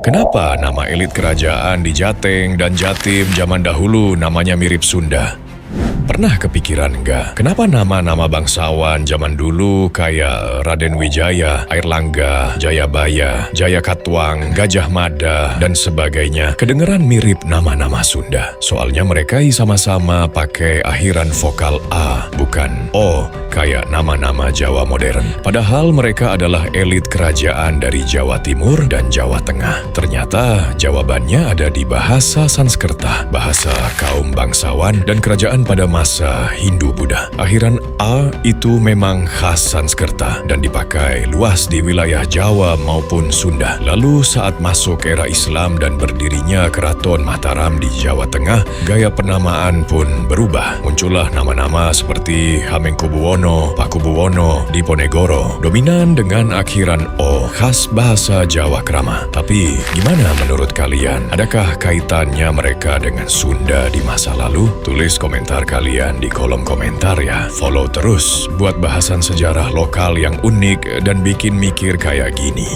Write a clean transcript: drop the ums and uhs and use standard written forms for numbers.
Kenapa nama elit kerajaan di Jateng dan Jatim zaman dahulu namanya mirip Sunda? Pernah kepikiran nggak, kenapa nama-nama bangsawan zaman dulu kayak Raden Wijaya, Airlangga, Jayabaya, Jayakatwang, Gajah Mada, dan sebagainya kedengeran mirip nama-nama Sunda? Soalnya mereka sama-sama pakai akhiran vokal A, bukan O, kayak nama-nama Jawa modern. Padahal mereka adalah elit kerajaan dari Jawa Timur dan Jawa Tengah. Ternyata jawabannya ada di bahasa Sanskerta, bahasa kaum bangsawan dan kerajaan pada masa Hindu-Buddha. Akhiran A itu memang khas Sanskerta dan dipakai luas di wilayah Jawa maupun Sunda. Lalu saat masuk era Islam dan berdirinya Keraton Mataram di Jawa Tengah, gaya penamaan pun berubah. Muncullah nama-nama seperti Hamengkubuwono, Pakubuwono, Diponegoro, dominan dengan akhiran O, khas bahasa Jawa Krama. Tapi gimana menurut kalian? Adakah kaitannya mereka dengan Sunda di masa lalu? Tulis komentar kalian di kolom komentar ya. Follow terus buat bahasan sejarah lokal yang unik dan bikin mikir kayak gini.